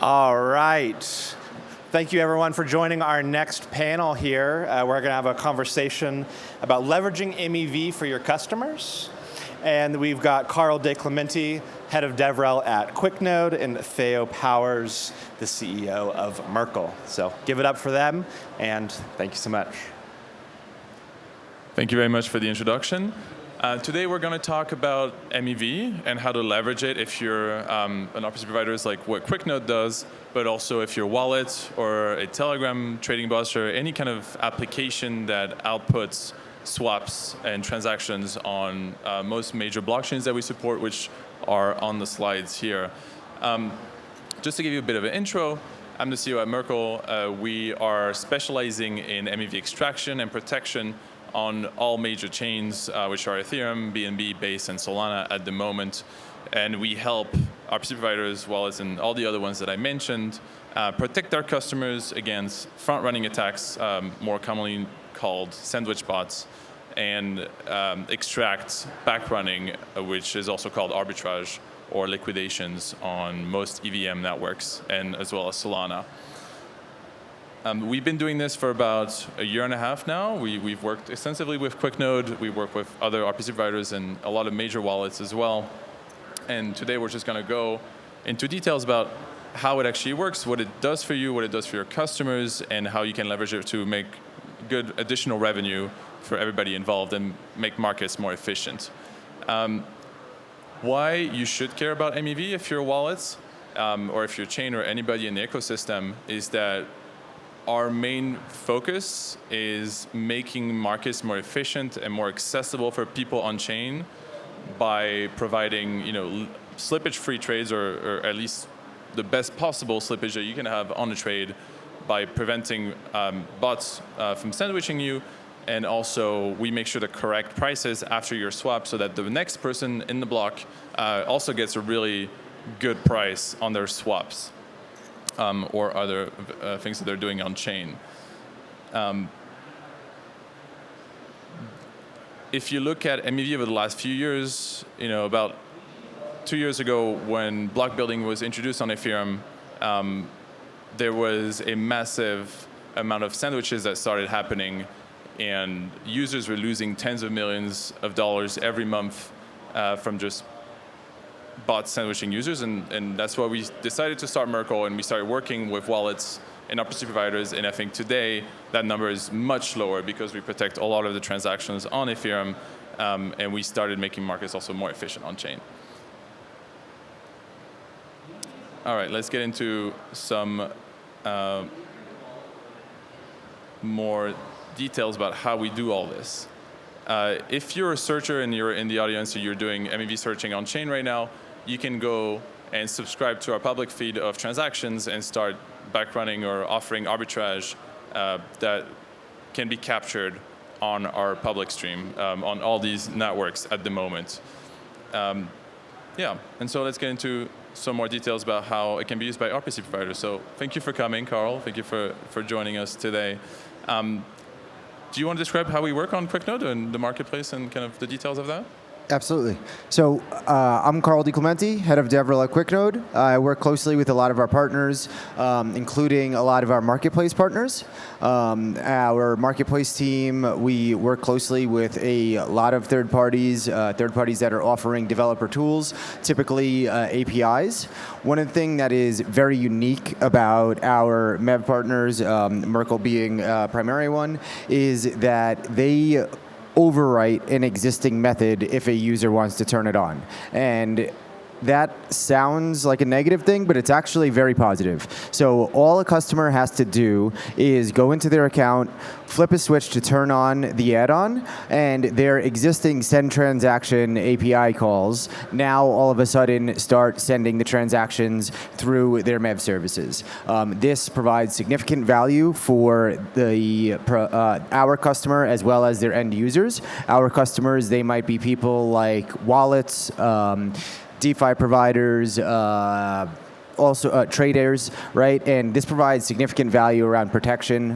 All right. Thank you, everyone, for joining our next panel here. We're going to have a conversation about leveraging MEV for your customers. And we've got Carl DiClementi, head of DevRel at QuickNode, and Theo Powers, the CEO of Merkle. So give it up for them, and thank you so much. Thank you very much for the introduction. Today we're going to talk about MEV and how to leverage it if you're an RPC provider like what QuickNode does, but also if you're a wallet or a Telegram trading bus or any kind of application that outputs swaps and transactions on most major blockchains that we support, which are on the slides here. Just to give you a bit of an intro, I'm the CEO at Merkle. We are specializing in MEV extraction and protection on all major chains, which are Ethereum, BNB, Base, and Solana at the moment. And we help RPC providers, as well as in all the other ones that I mentioned, protect our customers against front-running attacks, more commonly called sandwich bots, and extract back-running, which is also called arbitrage or liquidations on most EVM networks, and as well as Solana. We've been doing this for about a year and a half now. We've worked extensively with QuickNode. We work with other RPC providers and a lot of major wallets as well. And today we're just going to go into details about how it actually works, what it does for you, what it does for your customers, and how you can leverage it to make good additional revenue for everybody involved and make markets more efficient. Why you should care about MEV if you're wallets, or if you're a chain or anybody in the ecosystem, is that our main focus is making markets more efficient and more accessible for people on chain by providing, slippage-free trades, or at least the best possible slippage that you can have on a trade, by preventing bots from sandwiching you. And also, we make sure to correct prices after your swap so that the next person in the block also gets a really good price on their swaps. Or other things that they're doing on chain. If you look at MEV over the last few years, about 2 years ago when block building was introduced on Ethereum, there was a massive amount of sandwiches that started happening, and users were losing tens of millions of dollars every month from just bots sandwiching users, and that's why we decided to start Merkle, and we started working with wallets and RPC providers, and I think today that number is much lower because we protect a lot of the transactions on Ethereum, and we started making markets also more efficient on chain. All right, let's get into some more details about how we do all this. If you're a searcher and you're in the audience and you're doing MEV searching on chain right now, you can go and subscribe to our public feed of transactions and start backrunning or offering arbitrage that can be captured on our public stream on all these networks at the moment. And so let's get into some more details about how it can be used by RPC providers. So thank you for coming, Carl. Thank you for joining us today. Do you want to describe how we work on QuickNode and the marketplace and kind of the details of that? Absolutely. So I'm Carl DiClementi, head of DevRel at QuickNode. I work closely with a lot of our partners, including a lot of our marketplace partners. Our marketplace team, we work closely with a lot of third parties that are offering developer tools, typically APIs. One of the things that is very unique about our MEV partners, Merkle being a primary one, is that they overwrite an existing method if a user wants to turn it on. And that sounds like a negative thing, but it's actually very positive. So all a customer has to do is go into their account, flip a switch to turn on the add-on, and their existing send transaction API calls now all of a sudden start sending the transactions through their MEV services. This provides significant value for our customer as well as their end users. Our customers, they might be people like wallets, DeFi providers, also traders, right? And this provides significant value around protection.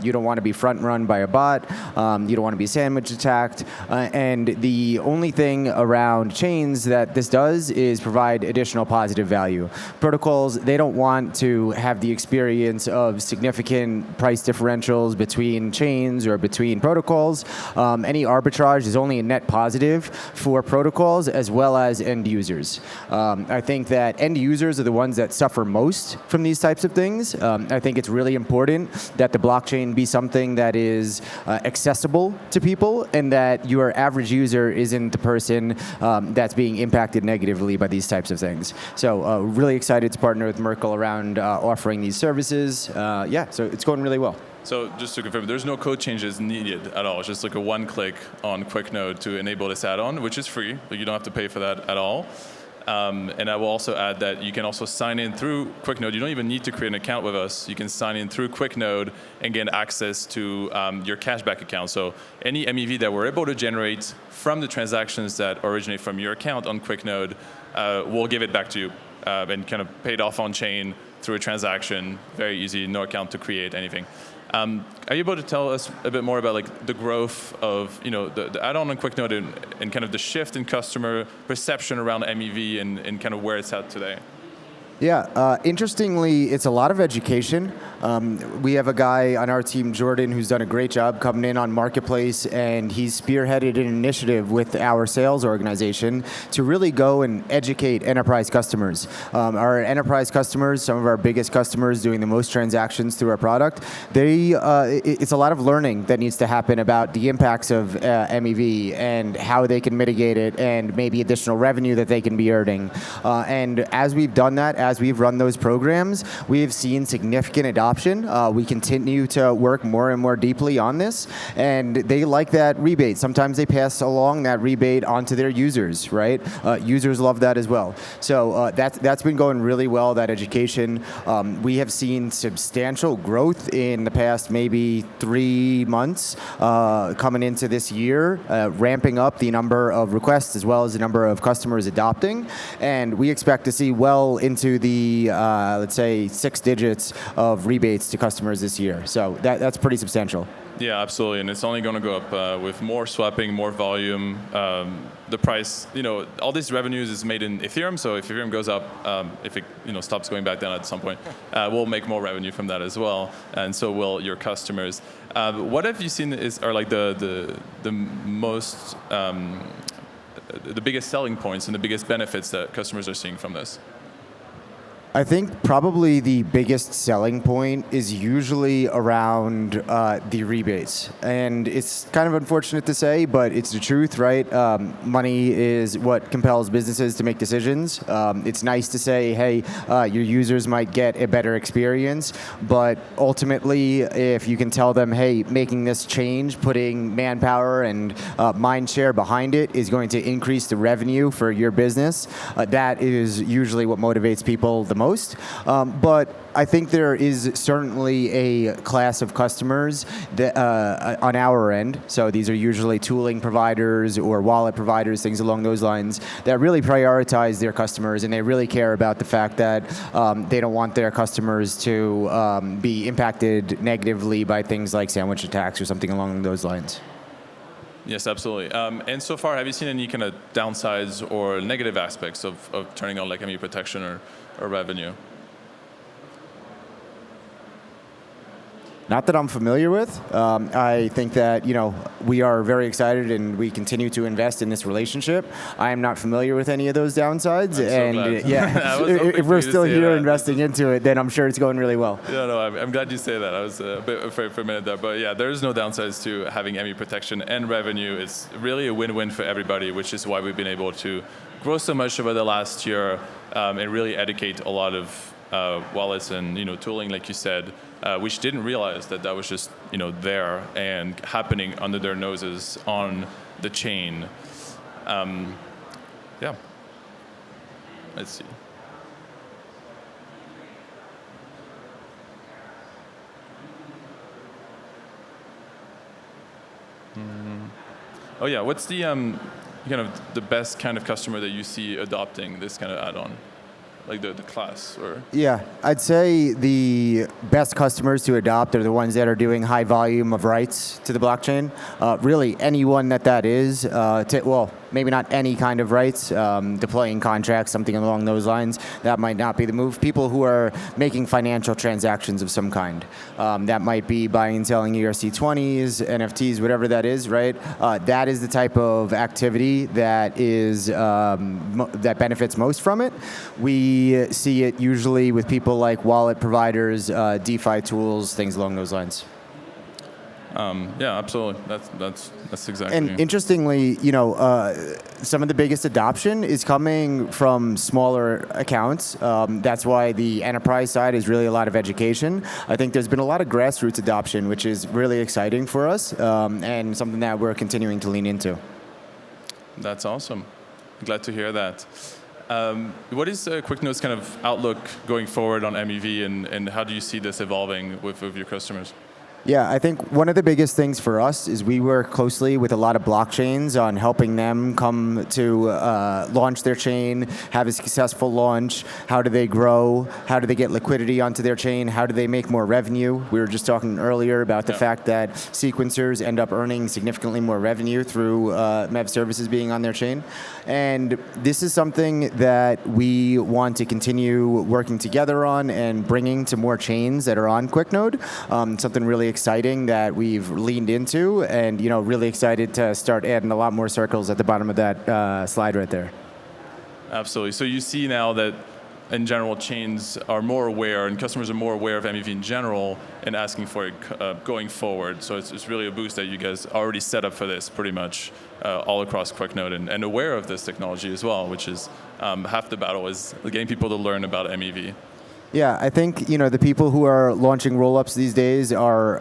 You don't want to be front run by a bot. You don't want to be sandwich attacked. And the only thing around chains that this does is provide additional positive value. Protocols, they don't want to have the experience of significant price differentials between chains or between protocols. Any arbitrage is only a net positive for protocols as well as end users. I think that end users are the ones that suffer most from these types of things. I think it's really important that the blockchain be something that is accessible to people and that your average user isn't the person that's being impacted negatively by these types of things. So really excited to partner with Merkle around offering these services. So it's going really well. So just to confirm, there's no code changes needed at all. It's just like a one click on QuickNode to enable this add-on, which is free. You don't have to pay for that at all. And I will also add that you can also sign in through QuickNode. You don't even need to create an account with us. You can sign in through QuickNode and get access to your cashback account. So any MEV that we're able to generate from the transactions that originate from your account on QuickNode, we'll give it back to you and kind of paid off on chain through a transaction. Very easy, no account to create anything. Are you able to tell us a bit more about like the growth of the add-on on QuickNode and kind of the shift in customer perception around MEV and kind of where it's at today? Yeah, interestingly, it's a lot of education. We have a guy on our team, Jordan, who's done a great job coming in on Marketplace, and he's spearheaded an initiative with our sales organization to really go and educate enterprise customers. Our enterprise customers, some of our biggest customers doing the most transactions through our product, it's a lot of learning that needs to happen about the impacts of MEV and how they can mitigate it and maybe additional revenue that they can be earning. And as we've done that, as we've run those programs, we've seen significant adoption. We continue to work more and more deeply on this, and they like that rebate. Sometimes they pass along that rebate onto their users, right? Users love that as well. So that's been going really well, that education. We have seen substantial growth in the past maybe 3 months coming into this year, ramping up the number of requests as well as the number of customers adopting, and we expect to see well into the, let's say, 6 digits of rebates to customers this year. So that's pretty substantial. Yeah, absolutely, and it's only going to go up with more swapping, more volume. The price, all these revenues is made in Ethereum, so if Ethereum goes up, if it stops going back down at some point, we'll make more revenue from that as well, and so will your customers. What have you seen are like the most, the biggest selling points and the biggest benefits that customers are seeing from this? I think probably the biggest selling point is usually around the rebates. And it's kind of unfortunate to say, but it's the truth, right? Money is what compels businesses to make decisions. It's nice to say, hey, your users might get a better experience, but ultimately, if you can tell them, hey, making this change, putting manpower and mind share behind it is going to increase the revenue for your business, that is usually what motivates people the most. But I think there is certainly a class of customers that, on our end, so these are usually tooling providers or wallet providers, things along those lines, that really prioritize their customers, and they really care about the fact that they don't want their customers to be impacted negatively by things like sandwich attacks or something along those lines. Yes, absolutely. And so far, have you seen any kind of downsides or negative aspects of turning on like MEV protection or revenue? Not that I'm familiar with. I think that we are very excited and we continue to invest in this relationship. I am not familiar with any of those downsides, if we're still here investing into it, then I'm sure it's going really well. No, I'm glad you say that. I was a bit afraid for a minute there, but yeah, there's no downsides to having MEV protection and revenue. It's really a win-win for everybody, which is why we've been able to grow so much over the last year and really educate a lot of wallets and tooling, like you said, which didn't realize that was just there and happening under their noses on the chain. Yeah. Let's see. Oh yeah, what's the kind of the best kind of customer that you see adopting this kind of add-on? like the class? Or Yeah, I'd say the best customers to adopt are the ones that are doing high volume of writes to the blockchain. Really, anyone that is, well, maybe not any kind of writes, deploying contracts, something along those lines, that might not be the move. People who are making financial transactions of some kind. That might be buying and selling ERC20s, NFTs, whatever that is, right? That is the type of activity that is that benefits most from it. We see it usually with people like wallet providers, DeFi tools, things along those lines. yeah, absolutely. That's exactly. And interestingly, some of the biggest adoption is coming from smaller accounts. That's why the enterprise side is really a lot of education. I think there's been a lot of grassroots adoption, which is really exciting for us, and something that we're continuing to lean into. That's awesome. Glad to hear that. What is QuickNode's kind of outlook going forward on MEV, and how do you see this evolving with your customers? Yeah, I think one of the biggest things for us is we work closely with a lot of blockchains on helping them come to launch their chain, have a successful launch. How do they grow? How do they get liquidity onto their chain? How do they make more revenue? We were just talking earlier about the fact that sequencers end up earning significantly more revenue through MEV services being on their chain. And this is something that we want to continue working together on and bringing to more chains that are on QuickNode. Something really exciting that we've leaned into, and really excited to start adding a lot more circles at the bottom of that slide right there. Absolutely. So you see now that in general chains are more aware and customers are more aware of MEV in general and asking for it going forward. So it's really a boost that you guys are already set up for this pretty much all across QuickNode and aware of this technology as well, which is half the battle is getting people to learn about MEV. Yeah, I think the people who are launching rollups these days are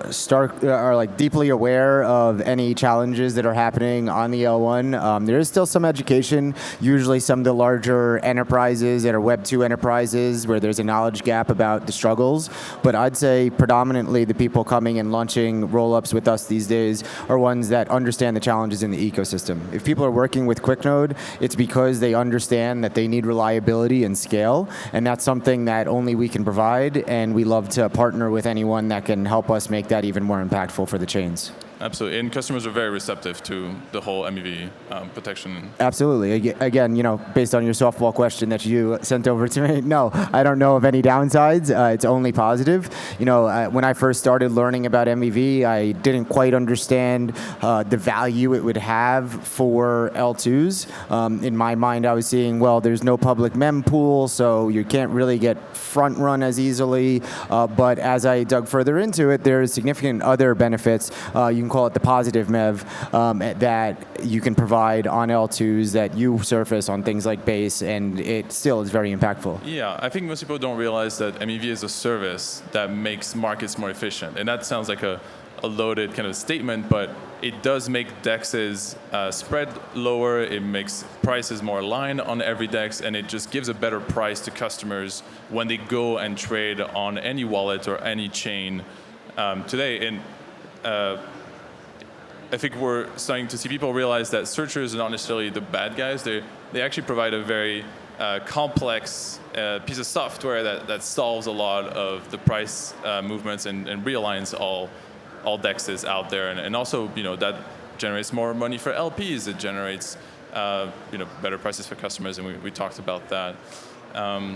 like deeply aware of any challenges that are happening on the L1. There is still some education. Usually, some of the larger enterprises that are Web 2 enterprises where there's a knowledge gap about the struggles. But I'd say predominantly the people coming and launching rollups with us these days are ones that understand the challenges in the ecosystem. If people are working with QuickNode, it's because they understand that they need reliability and scale, and that's something that only we can provide, and we love to partner with anyone that can help us make that even more impactful for the chains. Absolutely, and customers are very receptive to the whole MEV protection. Absolutely. Again, based on your softball question that you sent over to me, no, I don't know of any downsides. It's only positive. When I first started learning about MEV, I didn't quite understand the value it would have for L2s. In my mind, I was seeing, well, there's no public mem pool, so you can't really get front run as easily. But as I dug further into it, there's significant other benefits. You can call it the positive MEV that you can provide on L2s that you surface on things like Base, and it still is very impactful. Yeah, I think most people don't realize that MEV is a service that makes markets more efficient. And that sounds like a loaded kind of statement, but it does make DEXs spread lower, it makes prices more aligned on every DEX, and it just gives a better price to customers when they go and trade on any wallet or any chain today. And I think we're starting to see people realize that searchers are not necessarily the bad guys. They actually provide a very complex piece of software that solves a lot of the price movements and realigns all DEXs out there. And also, that generates more money for LPs. It generates better prices for customers, and we talked about that. Yeah.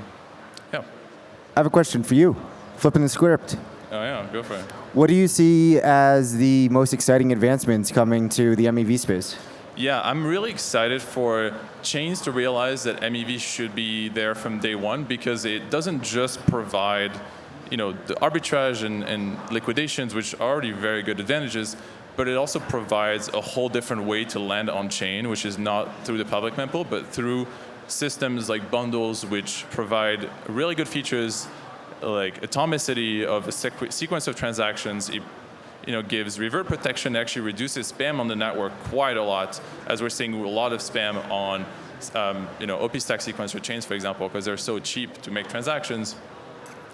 I have a question for you. Flipping the script. Oh yeah, go for it. What do you see as the most exciting advancements coming to the MEV space? Yeah, I'm really excited for chains to realize that MEV should be there from day one, because it doesn't just provide, the arbitrage and liquidations, which are already very good advantages, but it also provides a whole different way to land on chain, which is not through the public mempool, but through systems like bundles, which provide really good features like atomicity of a sequence of transactions. It gives revert protection, actually reduces spam on the network quite a lot, as we're seeing a lot of spam on OP stack sequencer chains, for example, because they're so cheap to make transactions.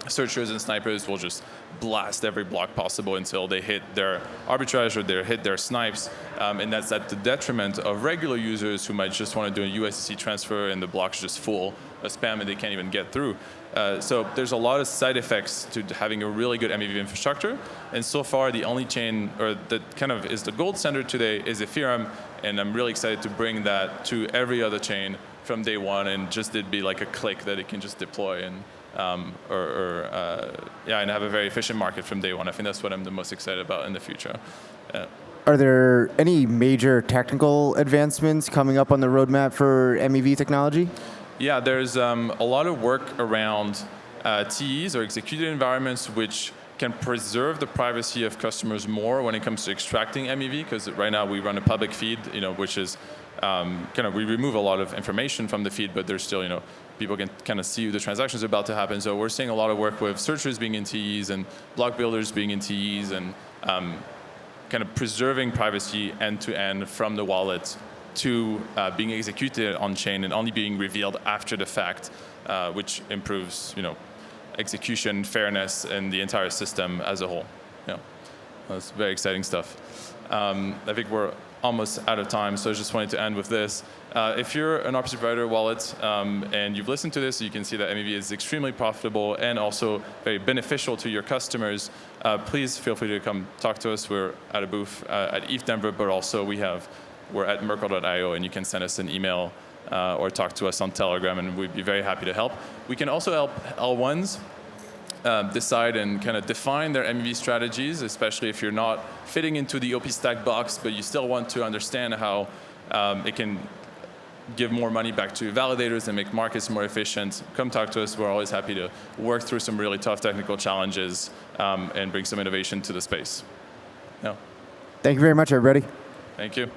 searchers and snipers will just blast every block possible until they hit their arbitrage or they hit their snipes. And that's at the detriment of regular users who might just want to do a USDC transfer and the block's just full of spam and they can't even get through. So there's a lot of side effects to having a really good MEV infrastructure. And so far, the only chain, or that kind of is the gold standard today, is Ethereum. And I'm really excited to bring that to every other chain from day one, and just it'd be like a click that it can just deploy and and have a very efficient market from day one. I think that's what I'm the most excited about in the future. Are there any major technical advancements coming up on the roadmap for MEV technology? Yeah, there's a lot of work around TEs or executed environments, which can preserve the privacy of customers more when it comes to extracting MEV, because right now we run a public feed, which is we remove a lot of information from the feed, but there's still, people can kind of see the transactions are about to happen. So we're seeing a lot of work with searchers being in TEs and block builders being in TEs, and kind of preserving privacy end to end from the wallet to being executed on chain and only being revealed after the fact, which improves, execution, fairness, and the entire system as a whole. That's very exciting stuff. I think we're almost out of time, so I just wanted to end with this. If you're an RPC provider wallet and you've listened to this, you can see that MEV is extremely profitable and also very beneficial to your customers. Please feel free to come talk to us. We're at a booth at ETHDenver, but also we're at Merkle.io, and you can send us an email or talk to us on Telegram, and we'd be very happy to help. We can also help L1s decide and kind of define their MEV strategies, especially if you're not fitting into the OP stack box, but you still want to understand how it can give more money back to validators and make markets more efficient. Come talk to us. We're always happy to work through some really tough technical challenges and bring some innovation to the space. Thank you very much, everybody. Thank you.